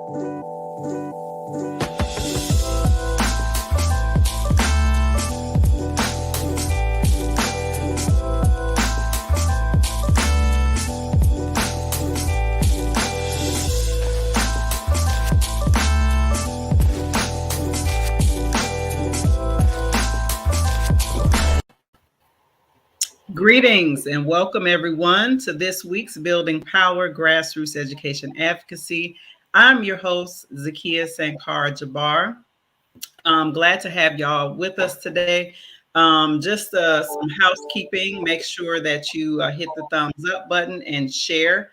Greetings and welcome everyone to this week's Building Power Grassroots Education Advocacy. I'm your host, Zakiya Jabbar. I'm glad to have y'all with us today. Just some housekeeping. Make sure that you hit the thumbs up button and share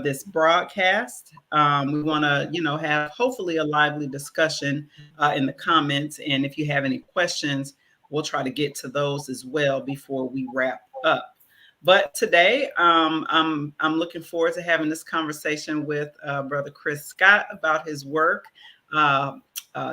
this broadcast. We want to, have hopefully a lively discussion in the comments. And if you have any questions, we'll try to get to those as well before we wrap up. But today, I'm looking forward to having this conversation with Brother Chris Scott about his work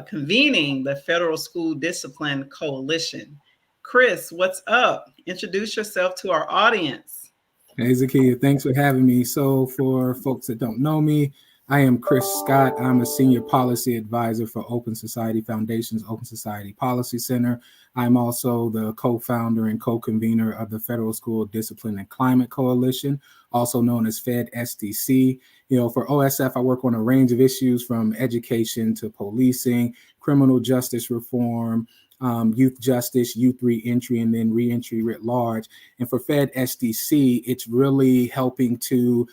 convening the Federal School Discipline Coalition. Chris, what's up? Introduce yourself to our audience. Hey, Zakiya, thanks for having me. So for folks that don't know me, I am Chris Scott. I'm a senior policy advisor for Open Society Foundation's Open Society Policy Center. I'm also the co-founder and co-convener of the Federal School Discipline and Climate Coalition, also known as FedSDC. For OSF, I work on a range of issues from education to policing, criminal justice reform, youth justice, youth reentry, and then reentry writ large. And for FedSDC, it's really helping to,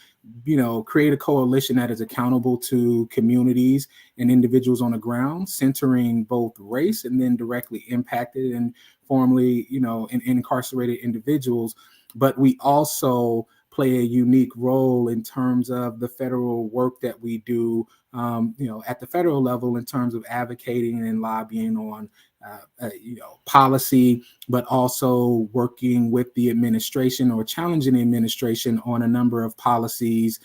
create a coalition that is accountable to communities and individuals on the ground, centering both race and then directly impacted and formerly, incarcerated individuals. But we also play a unique role in terms of the federal work that we do, at the federal level in terms of advocating and lobbying on policy, but also working with the administration or challenging the administration on a number of policies,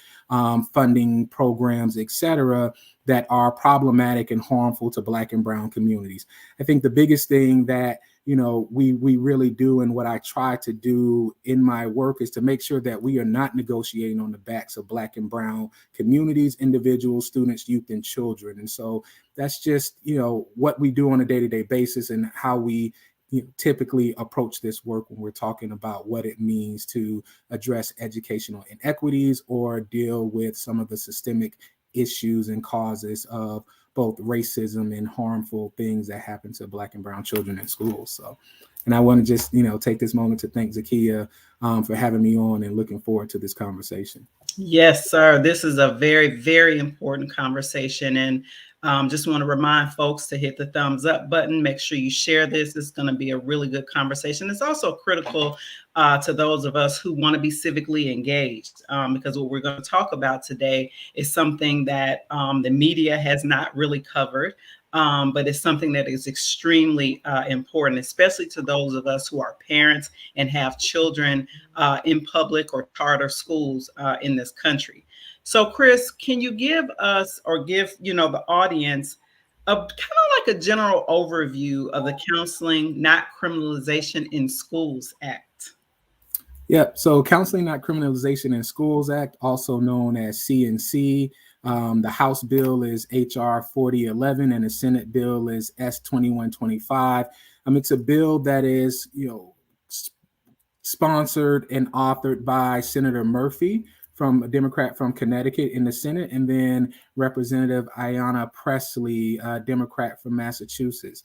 funding programs, et cetera, that are problematic and harmful to Black and Brown communities. I think the biggest thing that we really do, and what I try to do in my work, is to make sure that we are not negotiating on the backs of Black and Brown communities, individuals, students, youth, and children. And so that's just, what we do on a day-to-day basis and how we typically approach this work when we're talking about what it means to address educational inequities or deal with some of the systemic issues and causes of both racism and harmful things that happen to Black and Brown children in schools. So, and I want to just, take this moment to thank Zakiya for having me on and looking forward to this conversation. Yes, sir. This is a very, very important conversation. And just want to remind folks to hit the thumbs up button. Make sure you share this. It's going to be a really good conversation. It's also critical to those of us who want to be civically engaged, because what we're going to talk about today is something that the media has not really covered. But it's something that is extremely important, especially to those of us who are parents and have children in public or charter schools in this country. So, Chris, can you give us or give, the audience a kind of like a general overview of the Counseling Not Criminalization in Schools Act? Yeah, so Counseling Not Criminalization in Schools Act, also known as CNC. The House bill is HR 4011 and the Senate bill is S2125. It's a bill that is, sponsored and authored by Senator Murphy, from a Democrat from Connecticut in the Senate, and then Representative Ayanna Pressley, Democrat from Massachusetts.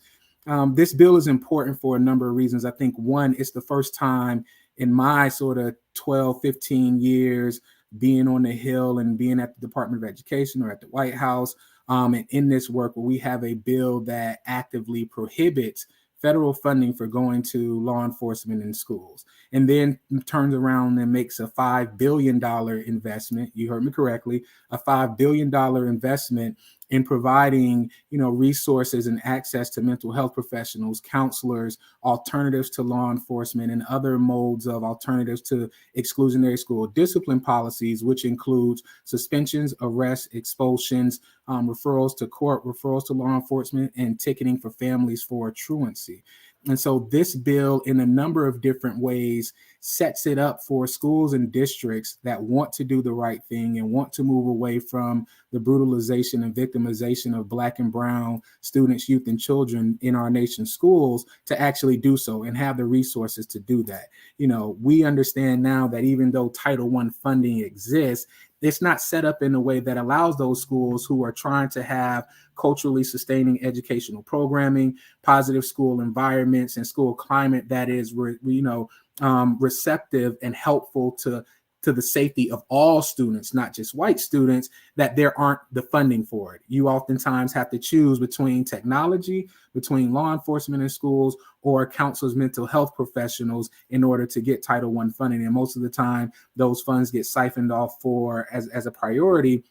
This bill is important for a number of reasons. I think, one, it's the first time in my sort of 12, 15 years being on the Hill and being at the Department of Education or at the White House, and in this work where we have a bill that actively prohibits federal funding for going to law enforcement in schools, and then turns around and makes a $5 billion investment. You heard me correctly, a $5 billion investment in providing, resources and access to mental health professionals, counselors, alternatives to law enforcement, and other modes of alternatives to exclusionary school discipline policies, which includes suspensions, arrests, expulsions, referrals to court, referrals to law enforcement, and ticketing for families for truancy. And so this bill, in a number of different ways, sets it up for schools and districts that want to do the right thing and want to move away from the brutalization and victimization of Black and brown students, youth, and children in our nation's schools to actually do so and have the resources to do that. We understand now that even though Title I funding exists, it's not set up in a way that allows those schools who are trying to have culturally sustaining educational programming, positive school environments, and school climate that is, receptive and helpful to the safety of all students, not just white students, that there aren't the funding for it. You oftentimes have to choose between technology, between law enforcement in schools, or counselors, mental health professionals in order to get Title I funding. And most of the time, those funds get siphoned off as a priority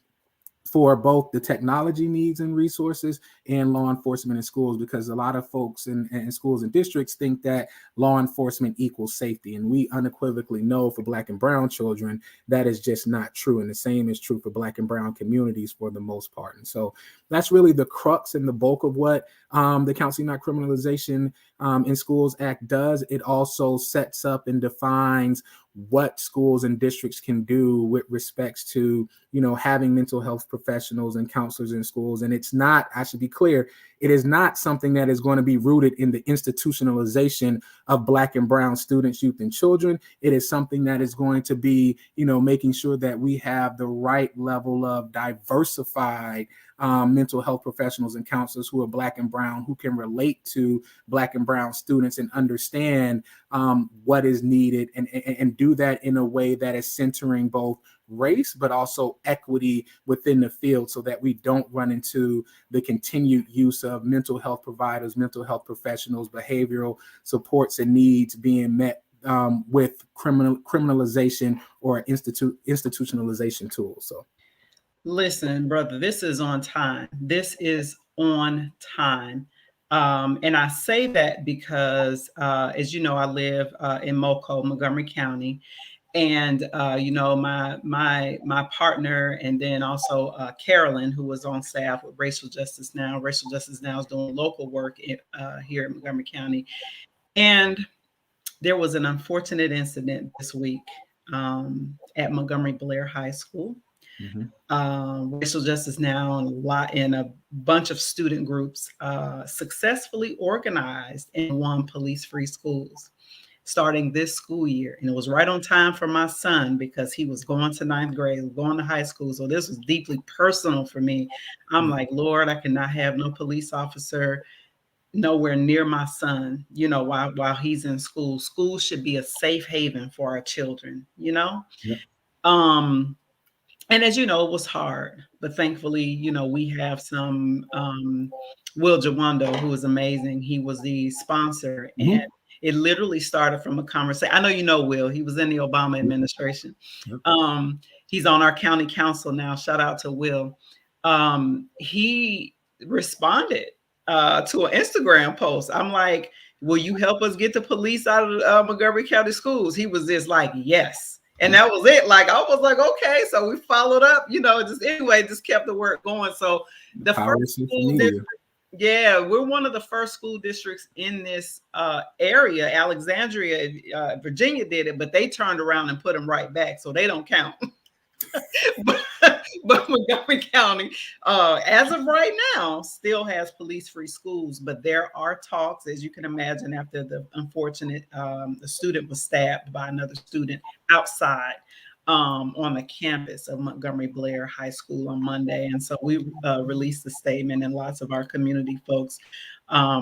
for both the technology needs and resources and law enforcement in schools, because a lot of folks in schools and districts think that law enforcement equals safety. And we unequivocally know for Black and brown children, that is just not true. And the same is true for Black and brown communities for the most part. And so that's really the crux and the bulk of what the Counseling Not Criminalization in Schools Act does. It also sets up and defines what schools and districts can do with respects to, having mental health professionals and counselors in schools. And it's not, I should be clear, it is not something that is going to be rooted in the institutionalization of Black and brown students, youth, and children. It is something that is going to be, making sure that we have the right level of diversified mental health professionals and counselors who are Black and brown, who can relate to Black and brown students and understand what is needed, and do that in a way that is centering both race, but also equity within the field, so that we don't run into the continued use of mental health providers, mental health professionals, behavioral supports and needs being met with criminalization or institutionalization tools. So, listen, brother, this is on time. This is on time. And I say that because, as you know, I live in Moco, Montgomery County. And my partner, and then also Carolyn, who was on staff with Racial Justice Now. Racial Justice Now is doing local work here in Montgomery County. And there was an unfortunate incident this week at Montgomery Blair High School. Racial Justice Now and a bunch of student groups successfully organized and won police-free schools starting this school year. And it was right on time for my son, because he was going to ninth grade, going to high school. So this was deeply personal for me. I'm like, Lord, I cannot have no police officer nowhere near my son, while he's in school. School should be a safe haven for our children. Yep. And as you know, it was hard, but thankfully, we have some Will Jawando, who is amazing. He was the sponsor, and it literally started from a conversation. I know you know Will. He was in the Obama administration. He's on our county council now. Shout out to Will. He responded to an Instagram post. I'm like, will you help us get the police out of Montgomery County schools? He was just like, yes. And that was it. Like, I was like, okay. So we followed up, just kept the work going. So the first school district, we're one of the first school districts in this area. Alexandria, Virginia did it, but they turned around and put them right back. So they don't count. but Montgomery County, as of right now, still has police-free schools. But there are talks, as you can imagine, after the unfortunate the student was stabbed by another student outside on the campus of Montgomery Blair High School on Monday. And so we released a statement, and lots of our community folks, are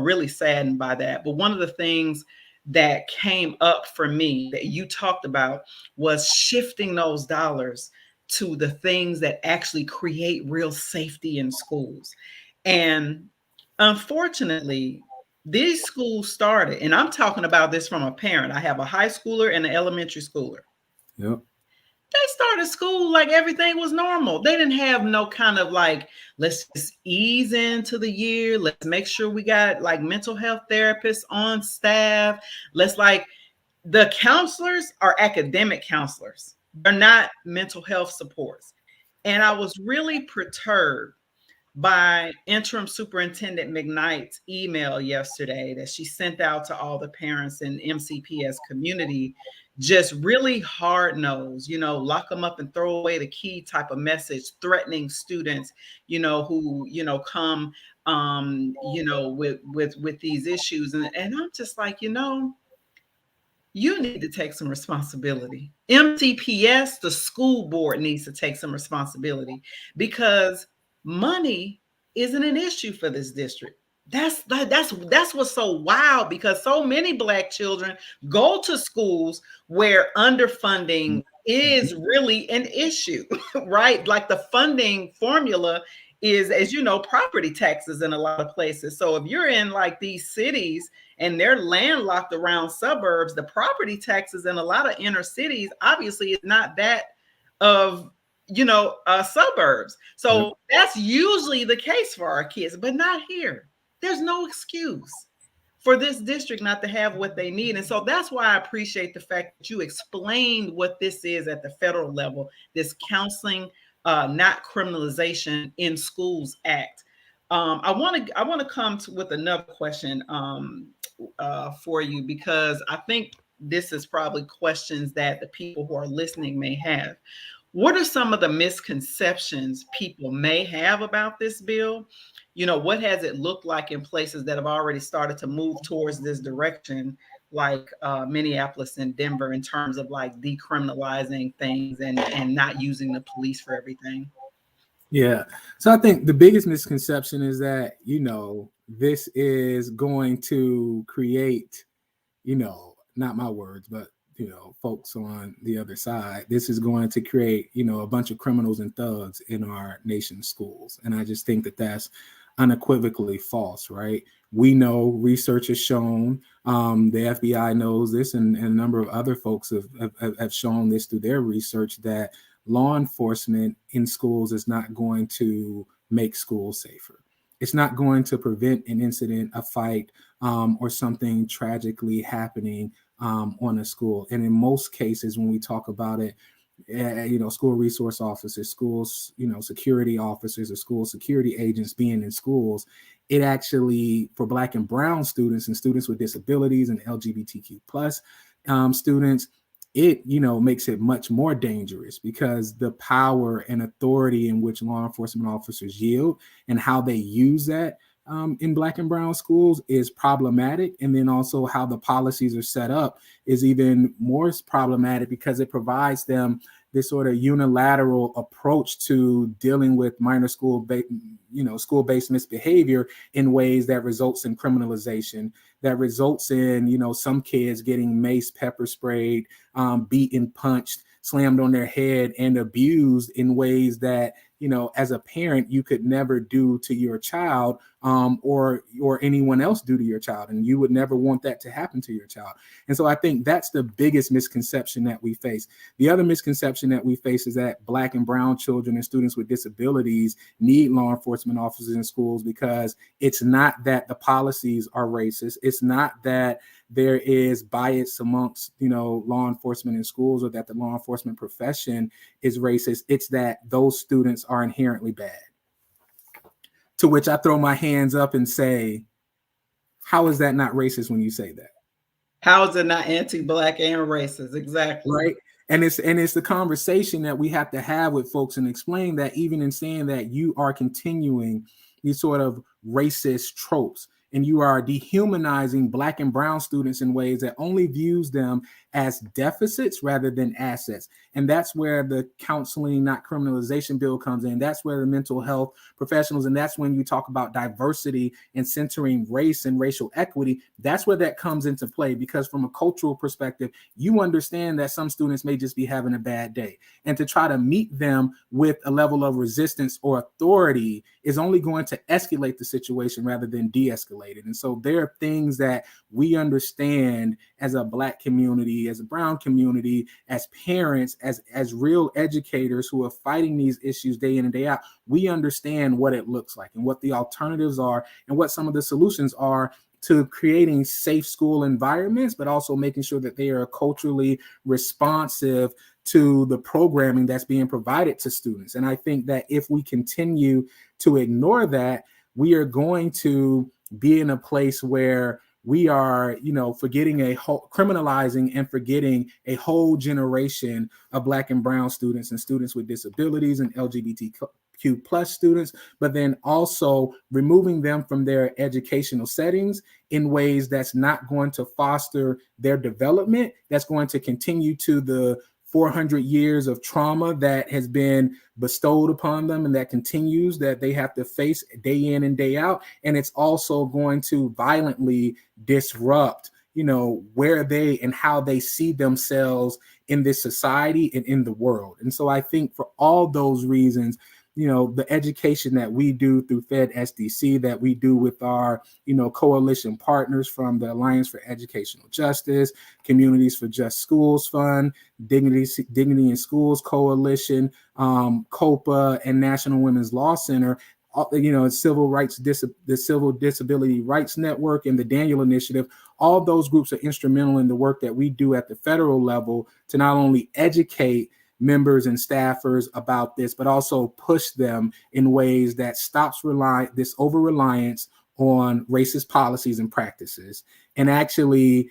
really saddened by that. But one of the things that came up for me that you talked about was shifting those dollars to the things that actually create real safety in schools. And unfortunately, these schools started, and I'm talking about this from a parent. I have a high schooler and an elementary schooler. Yep. They started school like everything was normal. They didn't have no kind of like, let's just ease into the year. Let's make sure we got like mental health therapists on staff. The counselors are academic counselors. They're not mental health supports. And I was really perturbed by interim superintendent McKnight's email yesterday that she sent out to all the parents in MCPS community, just really hard nosed, lock them up and throw away the key type of message, threatening students, who, come, with these issues. And I'm just like, you need to take some responsibility. MCPS, the school board, needs to take some responsibility because money isn't an issue for this district. That's what's so wild, because so many Black children go to schools where underfunding is really an issue, right? Like the funding formula is, as you know, property taxes in a lot of places. So if you're in like these cities and they're landlocked around suburbs, the property taxes in a lot of inner cities obviously is not that of suburbs. So that's usually the case for our kids, but not here. There's no excuse for this district not to have what they need. And so that's why I appreciate the fact that you explained what this is at the federal level, this counseling, not criminalization in schools act. I want to come with another question for you, because I think this is probably questions that the people who are listening may have. What are some of the misconceptions people may have about this bill? What has it looked like in places that have already started to move towards this direction, like Minneapolis and Denver, in terms of like decriminalizing things and not using the police for everything? Yeah. So I think the biggest misconception is that, this is going to create, not my words, but, folks on the other side, this is going to create, a bunch of criminals and thugs in our nation's schools. And I just think that that's unequivocally false, right? We know research has shown, the FBI knows this, and a number of other folks have shown this through their research, that law enforcement in schools is not going to make schools safer. It's not going to prevent an incident, a fight, or something tragically happening on a school. And in most cases, when we talk about it, school resource officers, schools, security officers or school security agents being in schools, it actually, for Black and brown students and students with disabilities and LGBTQ plus students, it makes it much more dangerous, because the power and authority in which law enforcement officers yield and how they use that in Black and brown schools is problematic. And then also how the policies are set up is even more problematic, because it provides them this sort of unilateral approach to dealing with minor school-based misbehavior in ways that results in criminalization, that results in, some kids getting maced, pepper sprayed, beaten, punched, slammed on their head, and abused in ways that, as a parent, you could never do to your child, or anyone else do to your child. And you would never want that to happen to your child. And so I think that's the biggest misconception that we face. The other misconception that we face is that Black and brown children and students with disabilities need law enforcement officers in schools, because it's not that the policies are racist. It's not that there is bias amongst, law enforcement in schools, or that the law enforcement profession is racist. It's that those students are inherently bad. To which I throw my hands up and say, how is that not racist when you say that? How is it not anti-Black and racist? Exactly. Right. And it's the conversation that we have to have with folks, and explain that even in saying that, you are continuing these sort of racist tropes, and you are dehumanizing Black and brown students in ways that only views them as deficits rather than assets. And that's where the counseling, not criminalization bill comes in. That's where the mental health professionals, and that's when you talk about diversity and centering race and racial equity, that's where that comes into play. Because from a cultural perspective, you understand that some students may just be having a bad day. And to try to meet them with a level of resistance or authority is only going to escalate the situation rather than de-escalate it. And so there are things that we understand as a Black community, as a brown community, as parents, as real educators who are fighting these issues day in and day out. We understand what it looks like and what the alternatives are and what some of the solutions are to creating safe school environments, but also making sure that they are culturally responsive to the programming that's being provided to students. And I think that if we continue to ignore that, we are going to be in a place where we are, forgetting criminalizing and forgetting a whole generation of Black and brown students and students with disabilities and LGBTQ plus students, but then also removing them from their educational settings in ways that's not going to foster their development, that's going to continue to the 400 years of trauma that has been bestowed upon them and that continues, that they have to face day in and day out. And it's also going to violently disrupt, where they and how they see themselves in this society and in the world. And so I think for all those reasons, the education that we do through Fed SDC, that we do with our, coalition partners from the Alliance for Educational Justice, Communities for Just Schools Fund, Dignity in Schools Coalition, COPA, and National Women's Law Center, the Civil Disability Rights Network, and the Daniel Initiative. All those groups are instrumental in the work that we do at the federal level to not only educate members and staffers about this, but also push them in ways that stops this over-reliance on racist policies and practices, and actually,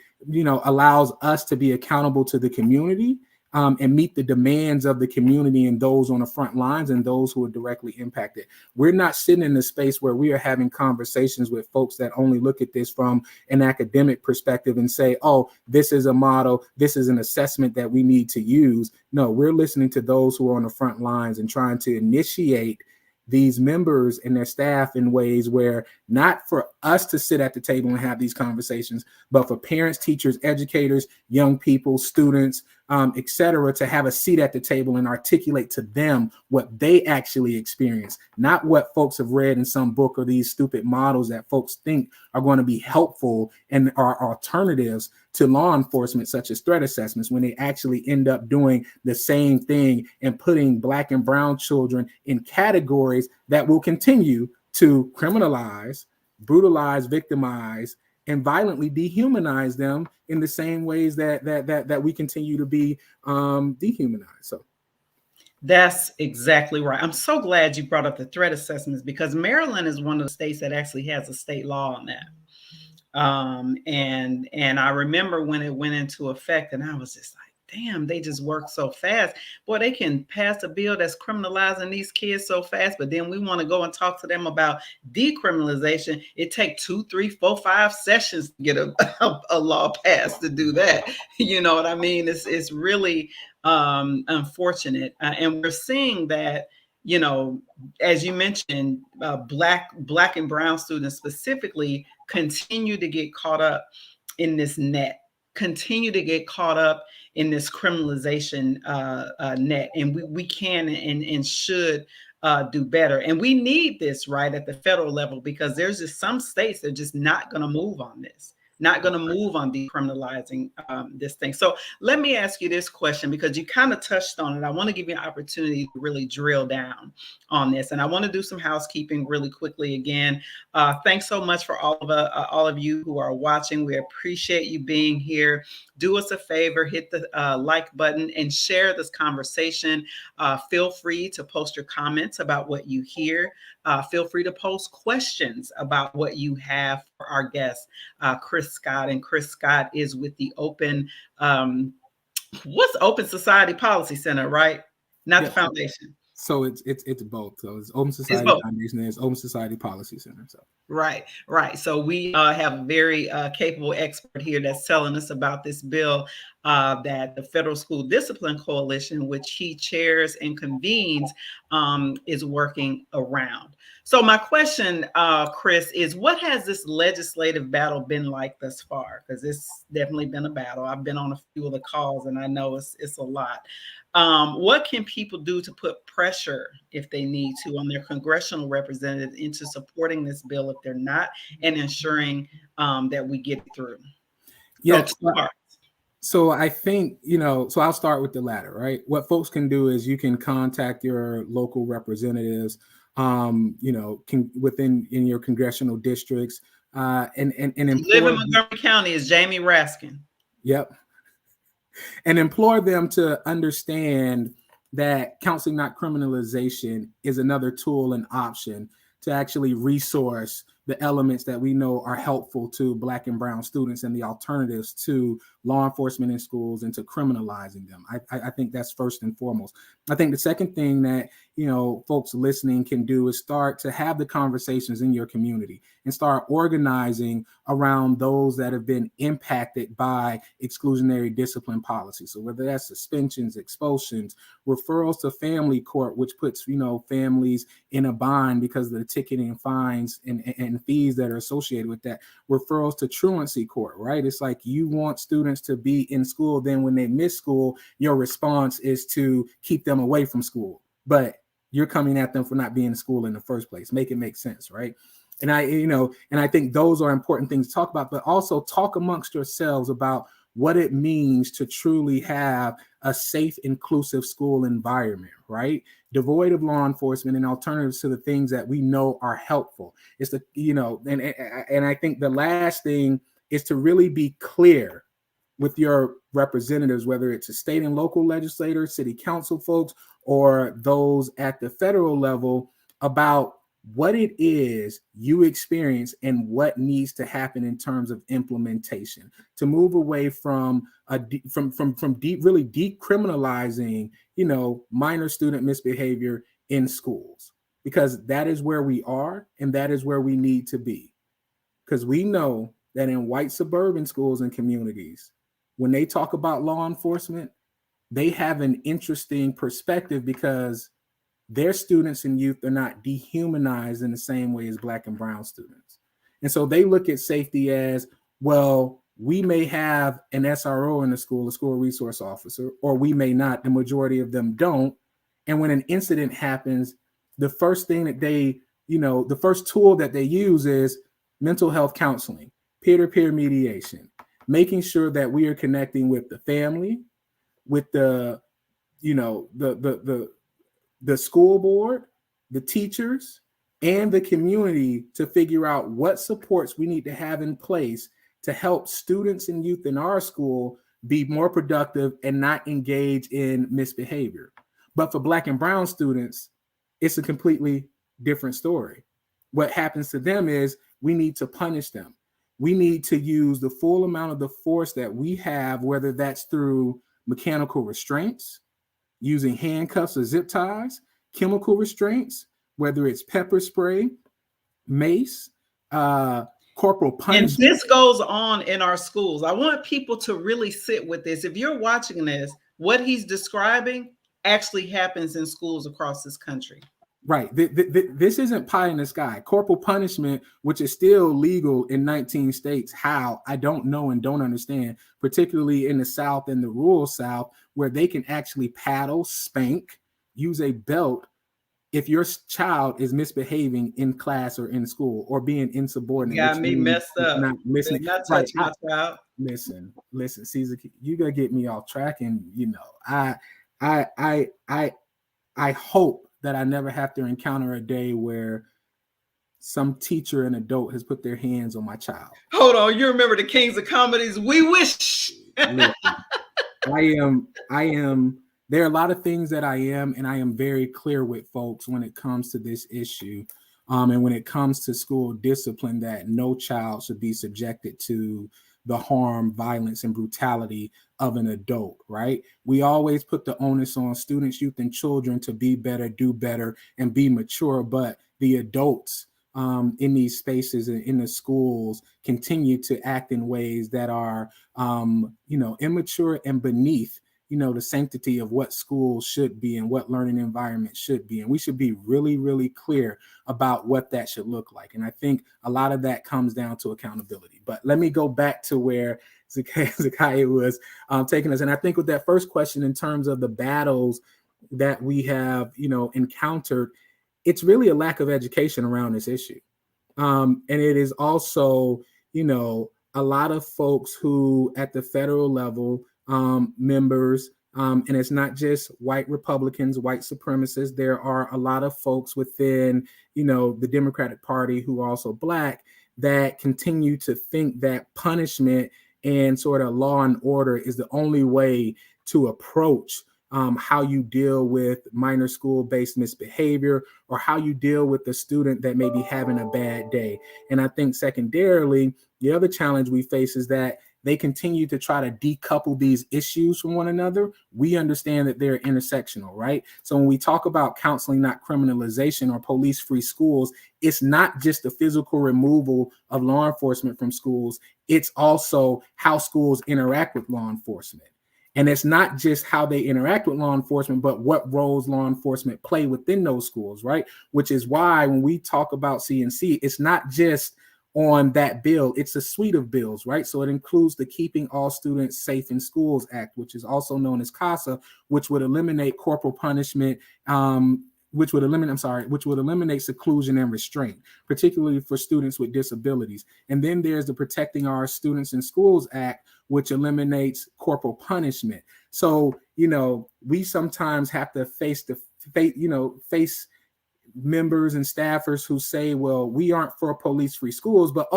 allows us to be accountable to the community, and meet the demands of the community and those on the front lines and those who are directly impacted. We're not sitting in the space where we are having conversations with folks that only look at this from an academic perspective and say, oh, this is a model, this is an assessment that we need to use. No, we're listening to those who are on the front lines and trying to initiate these members and their staff in ways where, not for us to sit at the table and have these conversations, but for parents, teachers, educators, young people, students, et cetera, to have a seat at the table and articulate to them what they actually experience, not what folks have read in some book or these stupid models that folks think are going to be helpful and are alternatives to law enforcement, such as threat assessments, when they actually end up doing the same thing and putting Black and brown children in categories that will continue to criminalize, brutalize, victimize, and violently dehumanize them in the same ways that we continue to be dehumanized. So that's exactly right. I'm so glad you brought up the threat assessments, because Maryland is one of the states that actually has a state law on that. And I remember when it went into effect, and I was just like, damn, they just work so fast. Boy, they can pass a bill that's criminalizing these kids so fast, but then we want to go and talk to them about decriminalization. It takes 2, 3, 4, 5 sessions to get a law passed to do that. You know what I mean? It's really unfortunate. And we're seeing that, as you mentioned, black and brown students specifically continue to get caught up in this net, continue to get caught up in this criminalization net. And we can and should do better. And we need this right at the federal level, because there's just some states that are just not going to move on this, not going to move on decriminalizing this thing. So let me ask you this question, because you kind of touched on it. I want to give you an opportunity to really drill down on this. And I want to do some housekeeping really quickly again. Thanks so much for all of you who are watching. We appreciate you being here. Do us a favor, hit the like button and share this conversation. Feel free to post your comments about what you hear. Feel free to post questions about what you have for our guest, Chris Scott. And Chris Scott is with the Open Society Policy Center, right? Not the foundation. So it's both. So it's Open Society Foundation and it's Open Society Policy Center. So right. So we have a very capable expert here that's telling us about this bill that the Federal School Discipline Coalition, which he chairs and convenes, is working around. So my question, Chris, is what has this legislative battle been like thus far? Because it's definitely been a battle. I've been on a few of the calls and I know it's a lot. What can people do to put pressure, if they need to, on their congressional representatives into supporting this bill if they're not, and ensuring that we get it through? Yes. So I think, so I'll start with the latter, right? What folks can do is you can contact your local representatives, within your congressional districts. And live in Montgomery County is Jamie Raskin. Yep. and implore them to understand that counseling, not criminalization, is another tool and option to actually resource the elements that we know are helpful to Black and brown students and the alternatives to law enforcement in schools and to criminalizing them. I think that's first and foremost. I think the second thing that, you know, folks listening can do is start to have the conversations in your community and start organizing around those that have been impacted by exclusionary discipline policy. So whether that's suspensions, expulsions, referrals to family court, which puts, you know, families in a bind because of the ticketing and fines and fees that are associated with that, referrals to truancy court, right? It's like you want students to be in school, then when they miss school, your response is to keep them away from school, but you're coming at them for not being in school in the first place. Make it make sense, right? And I think those are important things to talk about, but also talk amongst yourselves about what it means to truly have a safe, inclusive school environment, right? Devoid of law enforcement and alternatives to the things that we know are helpful. It's the, you know, and I think the last thing is to really be clear with your representatives, whether it's a state and local legislators, city council folks, or those at the federal level, about what it is you experience and what needs to happen in terms of implementation to move away from really decriminalizing, you know, minor student misbehavior in schools, because that is where we are and that is where we need to be. Because we know that in white suburban schools and communities, when they talk about law enforcement, they have an interesting perspective because their students and youth are not dehumanized in the same way as Black and brown students. And so they look at safety as, well, we may have an SRO in the school, a school resource officer, or we may not. The majority of them don't. And when an incident happens, the first thing that they, you know, the first tool that they use is mental health counseling, peer-to-peer mediation, making sure that we are connecting with the family, with the, you know, the school board, the teachers, and the community to figure out what supports we need to have in place to help students and youth in our school be more productive and not engage in misbehavior. But for Black and brown students, it's a completely different story. What happens to them is we need to punish them. We need to use the full amount of the force that we have, whether that's through mechanical restraints, using handcuffs or zip ties, chemical restraints, whether it's pepper spray, mace, corporal punishment. And this goes on in our schools. I want people to really sit with this. If you're watching this, what he's describing actually happens in schools across this country. Right. This isn't pie in the sky. Corporal punishment, which is still legal in 19 states. How? I don't know and don't understand, particularly in the South and the rural South, where they can actually paddle, spank, use a belt if your child is misbehaving in class or in school or being insubordinate. Got me messed up. Not listening. Not touch my child. Listen, Caesar, you gotta get me off track, and you know, I hope that I never have to encounter a day where some teacher and adult has put their hands on my child. Hold on, you remember the Kings of Comedies? We wish. Listen, I am. There are a lot of things that I am, and I am very clear with folks when it comes to this issue, and when it comes to school discipline, that no child should be subjected to the harm, violence, and brutality of an adult, right? We always put the onus on students, youth, and children to be better, do better, and be mature, but the adults in these spaces and in the schools continue to act in ways that are, immature and beneath, the sanctity of what schools should be and what learning environment should be. And we should be really, really clear about what that should look like. And I think a lot of that comes down to accountability. But let me go back to where Zakiya was taking us. And I think with that first question, in terms of the battles that we have, encountered, it's really a lack of education around this issue. And it is also, a lot of folks who at the federal level, members, and it's not just white Republicans, white supremacists. There are a lot of folks within, the Democratic Party who are also Black that continue to think that punishment and sort of law and order is the only way to approach how you deal with minor school-based misbehavior, or how you deal with the student that may be having a bad day. And I think secondarily, the other challenge we face is that they continue to try to decouple these issues from one another. We understand that they're intersectional, right? So when we talk about counseling, not criminalization, or police-free schools, it's not just the physical removal of law enforcement from schools. It's also how schools interact with law enforcement. And it's not just how they interact with law enforcement, but what roles law enforcement play within those schools, right? Which is why when we talk about CNC, it's not just on that bill, it's a suite of bills, right? So it includes the Keeping All Students Safe in Schools Act, which is also known as CASA, which would eliminate corporal punishment, which would eliminate seclusion and restraint, particularly for students with disabilities. And then there's the Protecting Our Students in Schools Act, which eliminates corporal punishment. So, we sometimes have to face members and staffers who say, well, we aren't for police-free schools, but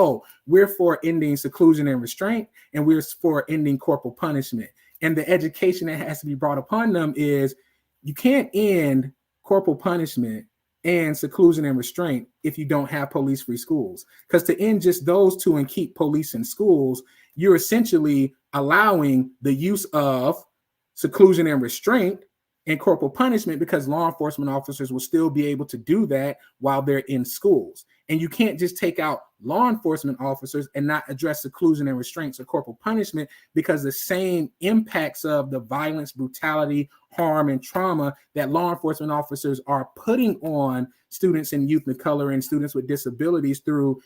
we're for ending seclusion and restraint, and we're for ending corporal punishment. And the education that has to be brought upon them is, you can't end corporal punishment and seclusion and restraint if you don't have police-free schools. Because to end just those two and keep police in schools, you're essentially allowing the use of seclusion and restraint and corporal punishment, because law enforcement officers will still be able to do that while they're in schools. And you can't just take out law enforcement officers and not address seclusion and restraints or corporal punishment, because the same impacts of the violence, brutality, harm, and trauma that law enforcement officers are putting on students and youth of color and students with disabilities through,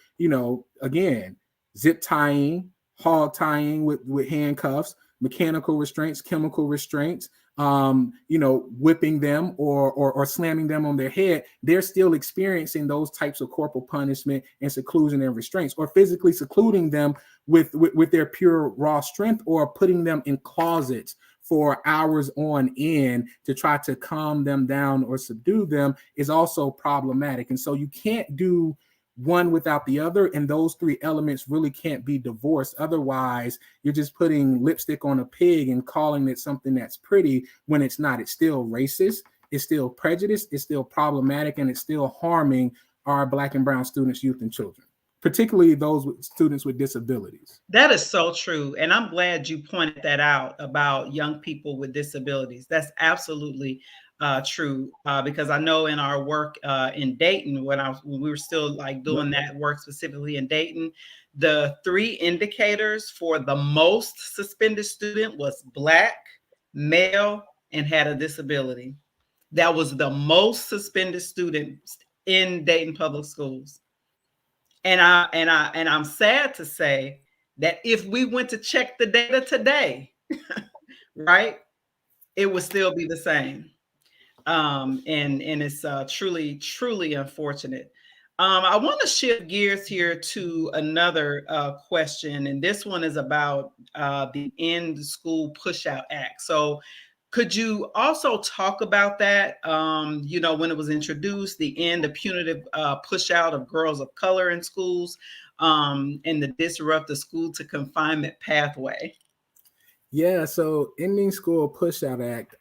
again, zip tying, hog tying with handcuffs, mechanical restraints, chemical restraints, whipping them or slamming them on their head, they're still experiencing those types of corporal punishment and seclusion and restraints, or physically secluding them with their pure raw strength, or putting them in closets for hours on end to try to calm them down or subdue them is also problematic. And so you can't do one without the other, and those three elements really can't be divorced. Otherwise, you're just putting lipstick on a pig and calling it something that's pretty when it's not. It's still racist, it's still prejudiced, it's still problematic, and it's still harming our Black and brown students, youth, and children, particularly those students with disabilities. That is so true. And I'm glad you pointed that out about young people with disabilities. That's absolutely true, because I know in our work in Dayton, when we were still doing that work specifically in Dayton, the 3 indicators for the most suspended student was Black, male, and had a disability. That was the most suspended students in Dayton Public Schools. And I'm sad to say that if we went to check the data today, right, it would still be the same. And it's truly unfortunate. I want to shift gears here to another question, and this one is about the End School Pushout Act. So could you also talk about that? When it was introduced, the punitive push out of girls of color in schools, and the disrupt the school to confinement pathway. Yeah, so Ending School Pushout Act,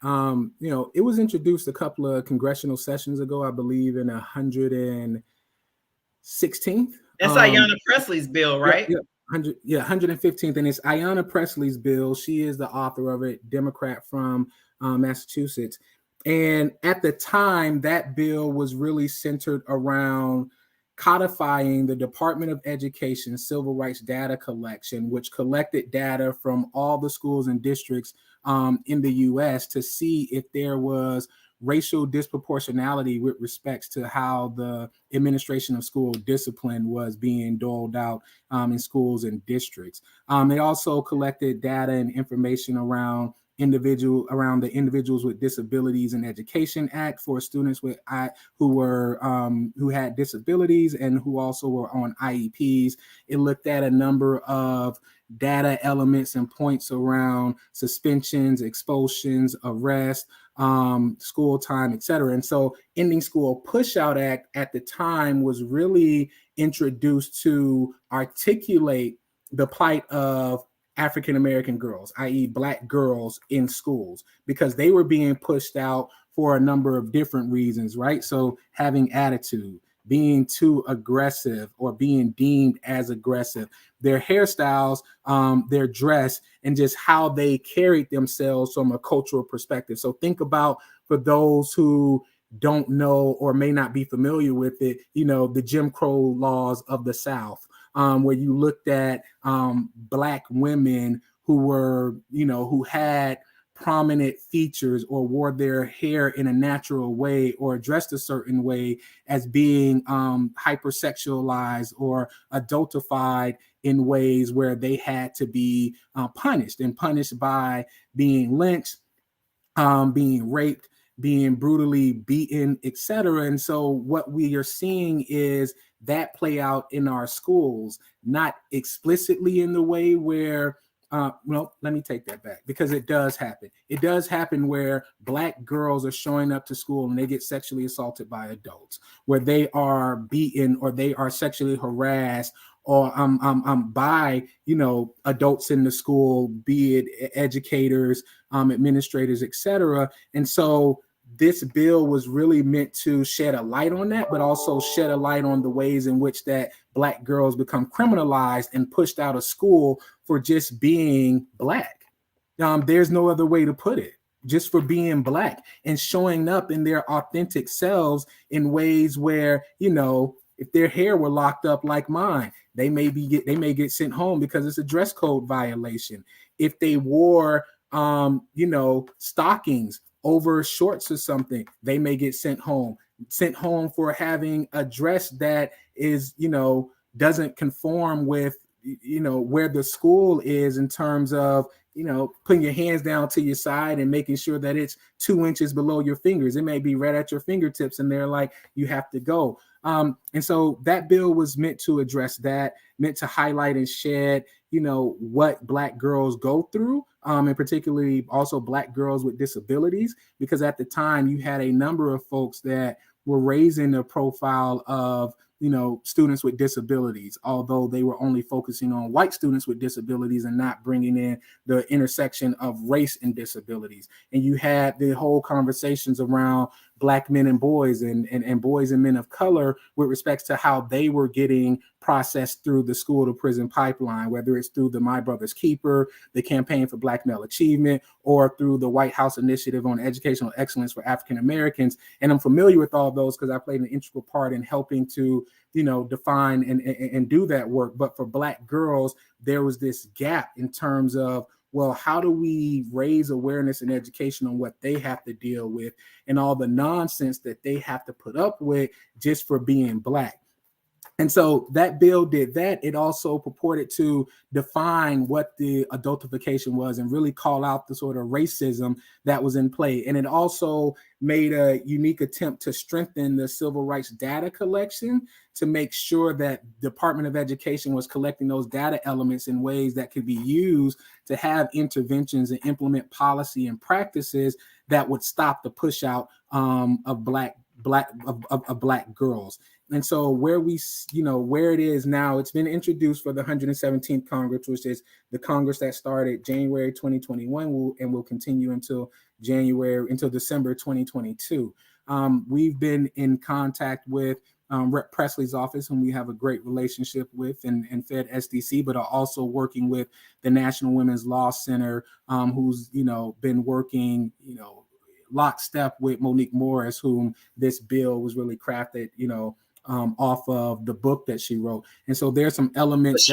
it was introduced a couple of congressional sessions ago, I believe in 116th. That's Ayanna Pressley's bill, right? Yeah, 115th, and it's Ayanna Pressley's bill. She is the author of it, Democrat from Massachusetts. And at the time, that bill was really centered around codifying the Department of Education civil rights data collection, which collected data from all the schools and districts in the U.S. to see if there was racial disproportionality with respects to how the administration of school discipline was being doled out in schools and districts. They also collected data and information around the Individuals with Disabilities in Education Act for students who had disabilities and who also were on IEPs. It looked at a number of data elements and points around suspensions, expulsions, arrest, school time, etc. And so Ending School Pushout Act at the time was really introduced to articulate the plight of African American girls, i.e., Black girls in schools, because they were being pushed out for a number of different reasons, right? So having attitude, being too aggressive or being deemed as aggressive, their hairstyles, their dress, and just how they carried themselves from a cultural perspective. So think about, for those who don't know or may not be familiar with it, the Jim Crow laws of the South, where you looked at Black women who were, who had prominent features or wore their hair in a natural way or dressed a certain way as being hypersexualized or adultified in ways where they had to be punished by being lynched, being raped, being brutally beaten, etc. And so what we are seeing is that play out in our schools, not explicitly in the way where well, let me take that back, because it does happen. It does happen where Black girls are showing up to school and they get sexually assaulted by adults, where they are beaten or they are sexually harassed or by adults in the school, be it educators, administrators, etc. And so this bill was really meant to shed a light on that, but also shed a light on the ways in which that Black girls become criminalized and pushed out of school for just being Black. There's no other way to put it. Just for being Black and showing up in their authentic selves in ways where, if their hair were locked up like mine, they may get sent home because it's a dress code violation. If they wore stockings over shorts or something, they may get sent home for having a dress that is, doesn't conform with, where the school is in terms of, putting your hands down to your side and making sure that it's 2 inches below your fingers. It may be right at your fingertips and they're like, you have to go. And so that bill was meant to address that, meant to highlight and shed, what Black girls go through, and particularly also Black girls with disabilities, because at the time you had a number of folks that were raising the profile of, students with disabilities, although they were only focusing on white students with disabilities and not bringing in the intersection of race and disabilities. And you had the whole conversations around Black men and boys and boys and men of color with respects to how they were getting processed through the school to prison pipeline, whether it's through the My Brother's Keeper, the Campaign for Black Male Achievement, or through the White House Initiative on Educational Excellence for African Americans. And I'm familiar with all those because I played an integral part in helping to, define and do that work. But for Black girls, there was this gap in terms of, well, how do we raise awareness and education on what they have to deal with and all the nonsense that they have to put up with just for being Black? And so that bill did that. It also purported to define what the adultification was and really call out the sort of racism that was in play. And it also made a unique attempt to strengthen the civil rights data collection to make sure that Department of Education was collecting those data elements in ways that could be used to have interventions and implement policy and practices that would stop the push out of Black girls. And so where it is now, it's been introduced for the 117th Congress, which is the Congress that started January 2021 and will continue until December 2022. We've been in contact with Rep. Presley's office, whom we have a great relationship with, and Fed SDC, but are also working with the National Women's Law Center, who's been working lockstep with Monique Morris, whom this bill was really crafted off of the book that she wrote. And so there's some elements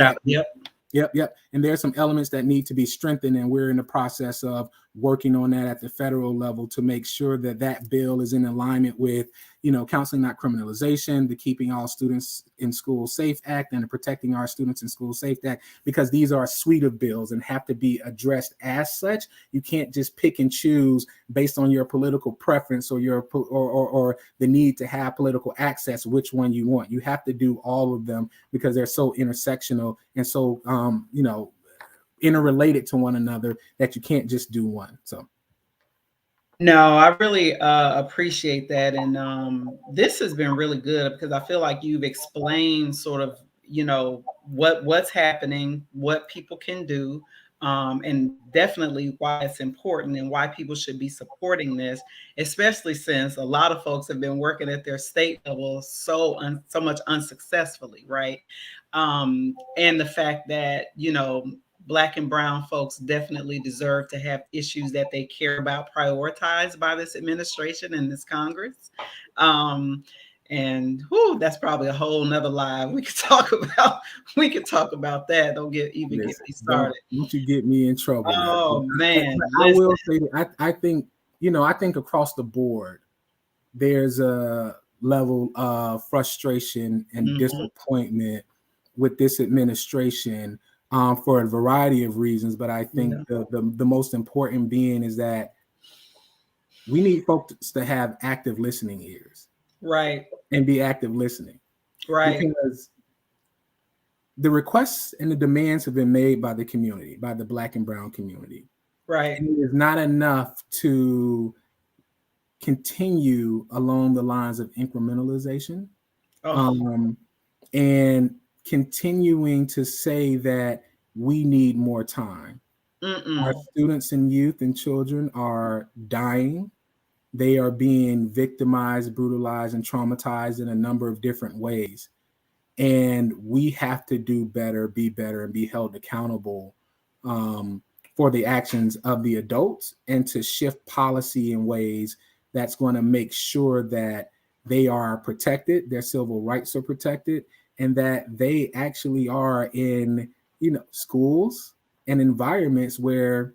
Yep. And there's some elements that need to be strengthened, and we're in the process of working on that at the federal level to make sure that that bill is in alignment with, Counseling Not Criminalization, the Keeping All Students in School Safe Act, and the Protecting Our Students in School Safe Act, because these are a suite of bills and have to be addressed as such. You can't just pick and choose based on your political preference or or the need to have political access which one you want. You have to do all of them because they're so intersectional and so interrelated to one another that you can't just do one. So no, I really appreciate that. And this has been really good because I feel like you've explained sort of, what's happening, what people can do, and definitely why it's important and why people should be supporting this, especially since a lot of folks have been working at their state level so much unsuccessfully, right? And the fact that, Black and brown folks definitely deserve to have issues that they care about prioritized by this administration and this Congress. Um, and that's probably a whole nother live we could talk about. We could talk about that. Don't even get Listen, me don't started. don't you get me in trouble now. Oh man, I listen. will say that I think, I think across the board there's a level of frustration and Mhm. disappointment with this administration, for a variety of reasons. But I think Yeah. the most important being is that we need folks to have active listening ears Right. and be active listening, Right. because the requests and the demands have been made by the community, by the Black and brown community. Right. And it is not enough to continue along the lines of incrementalization, Oh. um, and continuing to say that we need more time. Our Mm-mm. students and youth and children are dying. They are being victimized, brutalized, and traumatized in a number of different ways. And we have to do better, and be held accountable, um, for the actions of the adults, and to shift policy in ways that's going to make sure that they are protected, their civil rights are protected, and that they actually are in, schools and environments where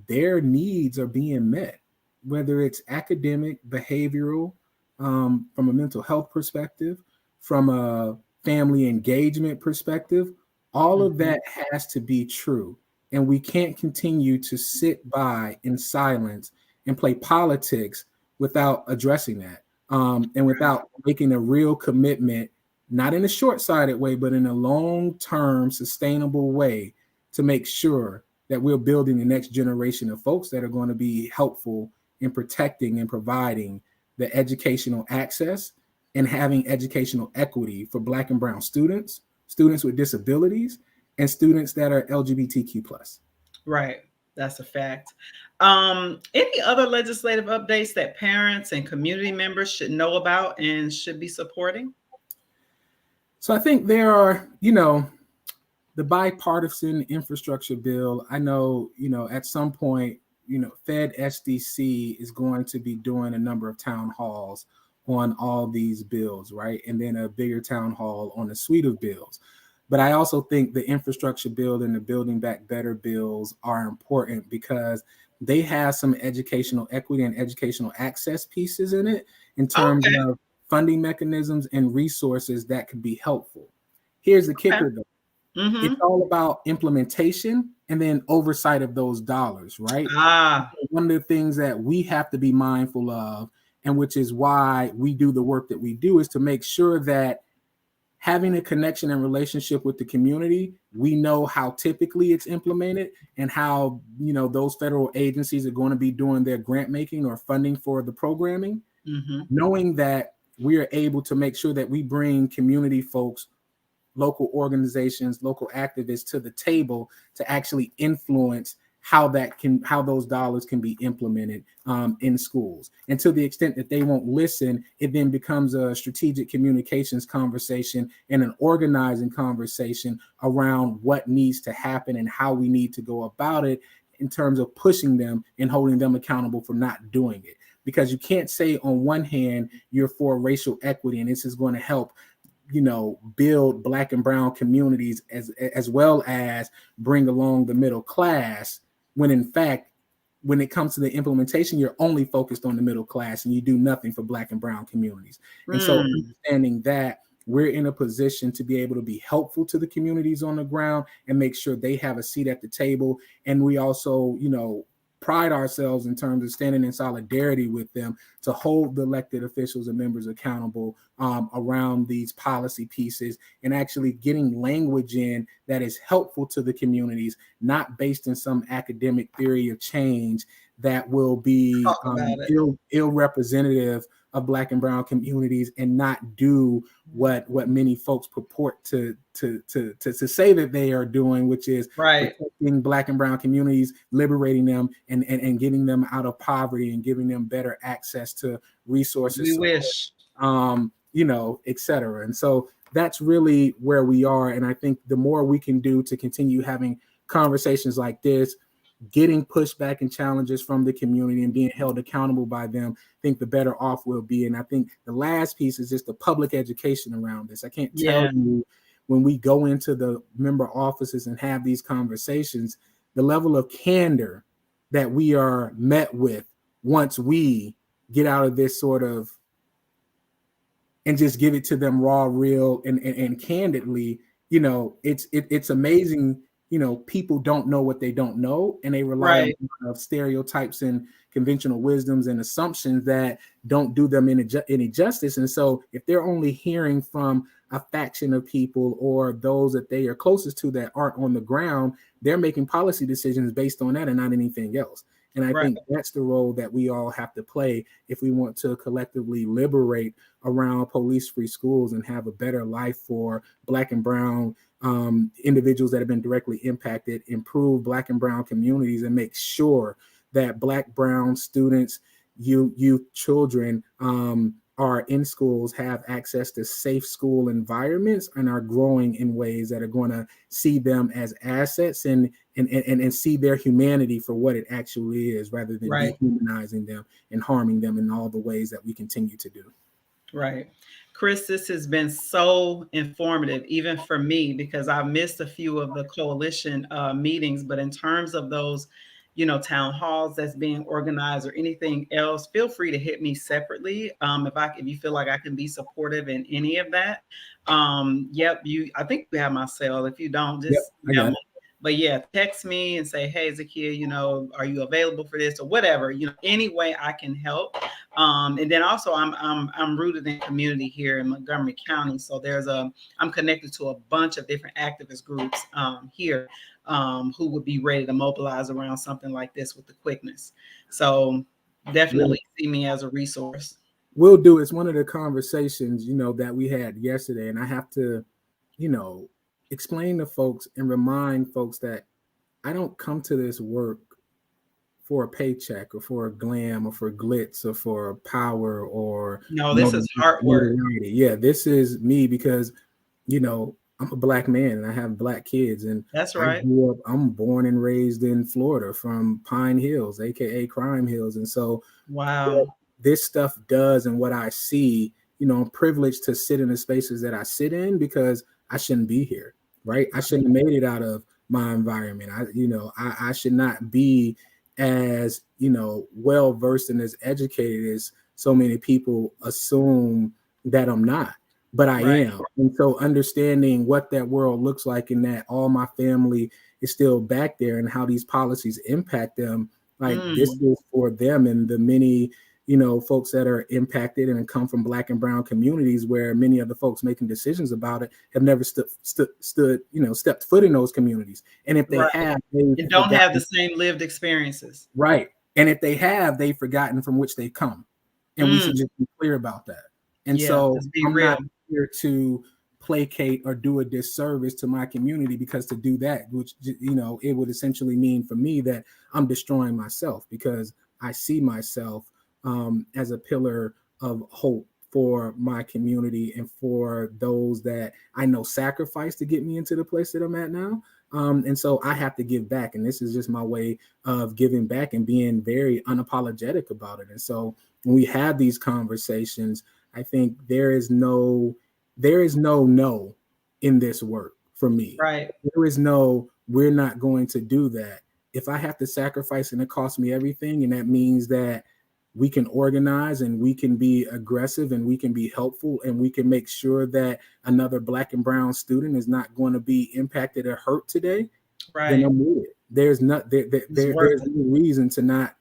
their needs are being met, whether it's academic, behavioral, from a mental health perspective, from a family engagement perspective. All of Mhm. that has to be true. And we can't continue to sit by in silence and play politics without addressing that, and without making a real commitment, not in a short sighted way, but in a long term, sustainable way, to make sure that we're building the next generation of folks that are going to be helpful in protecting and providing the educational access and having educational equity for Black and brown students, students with disabilities, and students that are LGBTQ plus. Right. That's a fact. Any other legislative updates that parents and community members should know about and should be supporting? So I think there are, the bipartisan infrastructure bill. I know, at some point, Fed SDC is going to be doing a number of town halls on all these bills, right? And then a bigger town hall on a suite of bills. But I also think the infrastructure bill and the Building Back Better bills are important because they have some educational equity and educational access pieces in it, in terms Okay. of funding mechanisms and resources that could be helpful. Here's the Okay. kicker though. It's Mm-hmm. all about implementation and then oversight of those dollars, right? Ah. One of the things that we have to be mindful of, and which is why we do the work that we do, is to make sure that having a connection and relationship with the community, we know how typically it's implemented and how, those federal agencies are going to be doing their grant making or funding for the programming, Mm-hmm. knowing that we are able to make sure that we bring community folks, local organizations, local activists to the table to actually influence how those dollars can be implemented, in schools. And to the extent that they won't listen, it then becomes a strategic communications conversation and an organizing conversation around what needs to happen and how we need to go about it, in terms of pushing them and holding them accountable for not doing it. Because you can't say on one hand you're for racial equity and this is going to help, build Black and brown communities, as well as bring along the middle class, when in fact, when it comes to the implementation, you're only focused on the middle class and you do nothing for Black and brown communities. And so Mm. understanding that we're in a position to be able to be helpful to the communities on the ground and make sure they have a seat at the table. And we also, pride ourselves in terms of standing in solidarity with them to hold the elected officials and members accountable, around these policy pieces, and actually getting language in that is helpful to the communities, not based in some academic theory of change that will be, Talk about it. ill representative of Black and brown communities and not do what many folks purport to say that they are doing, which is Right. protecting Black and brown communities, liberating them, and getting them out of poverty and giving them better access to resources, We support, wish. et cetera. And so that's really where we are. And I think the more we can do to continue having conversations like this, getting pushback and challenges from the community and being held accountable by them, I think the better off we'll be. And I think the last piece is just the public education around this. I can't tell you, when we go into the member offices and have these conversations, the level of candor that we are met with once we get out of this sort of and just give it to them raw, real, and candidly. It's amazing. People don't know what they don't know, and they rely on stereotypes and conventional wisdoms and assumptions that don't do them any justice. And so if they're only hearing from a faction of people or those that they are closest to that aren't on the ground, they're making policy decisions based on that and not anything else. And I think that's the role that we all have to play if we want to collectively liberate around police-free schools and have a better life for Black and brown individuals that have been directly impacted, improve Black and brown communities, and make sure that Black, brown students, youth, children are in schools, have access to safe school environments, and are growing in ways that are going to see them as assets and see their humanity for what it actually is, rather than dehumanizing them and harming them in all the ways that we continue to do. Right. Chris, this has been so informative, even for me, because I've missed a few of the coalition meetings. But in terms of those, town halls that's being organized or anything else, feel free to hit me separately if you feel like I can be supportive in any of that. I think you have my cell. If you don't, just But text me and say, hey, Zakiya, are you available for this or whatever, any way I can help. And then also I'm rooted in community here in Montgomery County. So I'm connected to a bunch of different activist groups here who would be ready to mobilize around something like this with the quickness. So definitely see me as a resource. Will do. It's one of the conversations, that we had yesterday. And I have to, explain to folks and remind folks that I don't come to this work for a paycheck or for a glam or for glitz or for power or this is hard work. Yeah, this is me because, I'm a Black man and I have Black kids, and that's right. I'm born and raised in Florida from Pine Hills, aka Crime Hills. And so wow, this stuff does, and what I see, I'm privileged to sit in the spaces that I sit in because I shouldn't be here, right? I shouldn't have made it out of my environment. I should not be as, well versed and as educated as so many people assume that I'm not, but I am. And so understanding what that world looks like and that all my family is still back there and how these policies impact them, this is for them and the many folks that are impacted and come from Black and brown communities where many of the folks making decisions about it have never stepped foot in those communities. And if they have, they don't have the same lived experiences. Right. And if they have, they've forgotten from which they've come. And we should just be clear about that. And so I'm not here to placate or do a disservice to my community, because to do that, which, it would essentially mean for me that I'm destroying myself, because I see myself as a pillar of hope for my community and for those that I know sacrificed to get me into the place that I'm at now. And so I have to give back. And this is just my way of giving back and being very unapologetic about it. And so when we have these conversations, I think there is no no in this work for me. Right. There is no, we're not going to do that. If I have to sacrifice and it costs me everything, and that means that we can organize and we can be aggressive and we can be helpful and we can make sure that another Black and brown student is not going to be impacted or hurt today, then I'm with it. There's no reason to not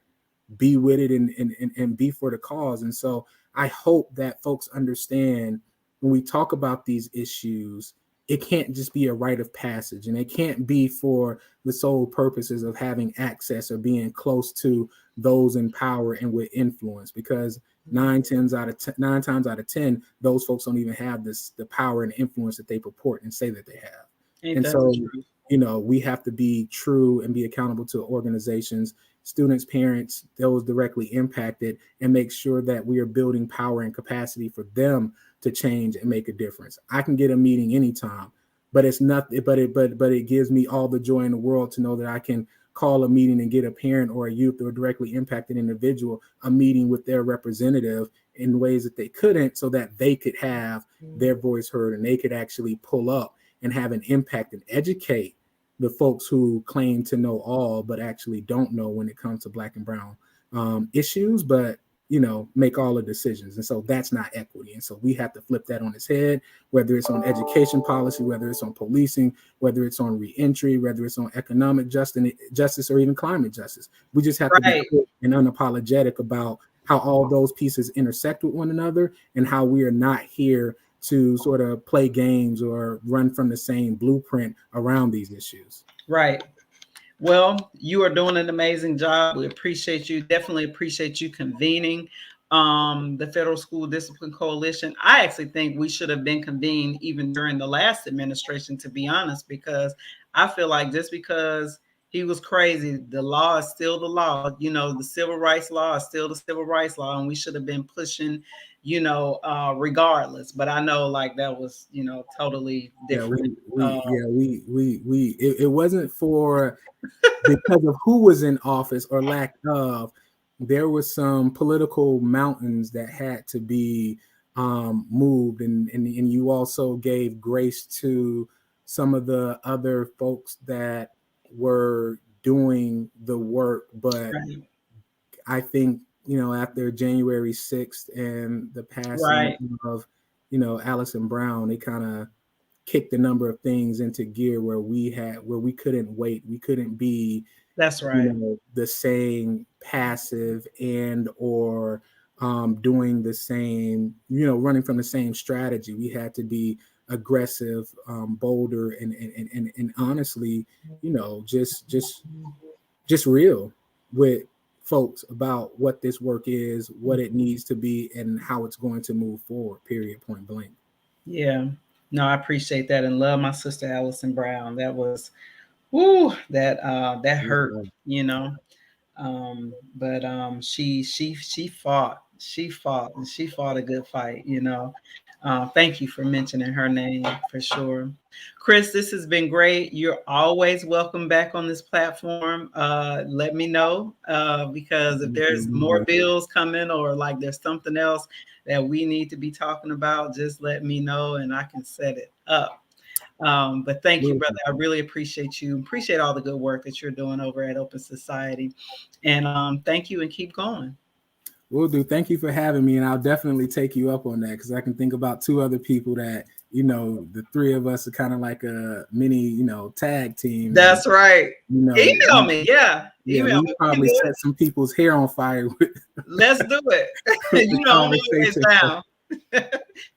be with it and be for the cause. And so I hope that folks understand when we talk about these issues, it can't just be a rite of passage, and it can't be for the sole purposes of having access or being close to those in power and with influence, because nine times out of 10, those folks don't even have the power and influence that they purport and say that they have. Ain't And that so, the truth? we have to be true and be accountable to organizations, students, parents, those directly impacted, and make sure that we are building power and capacity for them to change and make a difference. I can get a meeting anytime, but it's not, but it gives me all the joy in the world to know that I can call a meeting and get a parent or a youth or a directly impacted individual a meeting with their representative in ways that they couldn't, so that they could have their voice heard and they could actually pull up and have an impact and educate the folks who claim to know all but actually don't know when it comes to Black and brown issues, but make all the decisions. And so that's not equity. And so we have to flip that on its head, whether it's on education policy, whether it's on policing, whether it's on reentry, whether it's on economic justice, or even climate justice. We just have to be clear and unapologetic about how all those pieces intersect with one another, and how we are not here to sort of play games or run from the same blueprint around these issues. Right. Well, you are doing an amazing job. We appreciate you. Definitely appreciate you convening the Federal School Discipline Coalition. I actually think we should have been convened even during the last administration, to be honest, because I feel like just because he was crazy, the law is still the law. The civil rights law is still the civil rights law, and we should have been pushing, regardless. But I know, like, that was, totally different. It wasn't for because of who was in office or lack of. There were some political mountains that had to be moved, and you also gave grace to some of the other folks that were doing the work. But right. I think, after January 6th and the passing of, Allison Brown, they kind of kicked a number of things into gear where we couldn't wait. We couldn't be, that's right, the same passive and or doing the same, running from the same strategy. We had to be aggressive, bolder, and honestly, just real with folks about what this work is, what it needs to be, and how it's going to move forward, period, point blank. Yeah. No, I appreciate that, and love my sister Allison Brown. That was, that hurt, but she fought. She fought, and she fought a good fight, Thank you for mentioning her name, for sure. Chris, this has been great. You're always welcome back on this platform. Let me know, because if there's more bills coming, or like there's something else that we need to be talking about, just let me know and I can set it up. But thank you, brother. I really appreciate you. Appreciate all the good work that you're doing over at Open Society. And thank you, and keep going. Will do. Thank you for having me. And I'll definitely take you up on that, because I can think about two other people that, the three of us are kind of like a mini, tag team. That's right. Email me. Yeah. Email me. Probably set some people's hair on fire. Let's do it. I'm always down.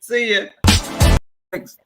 See ya. Thanks.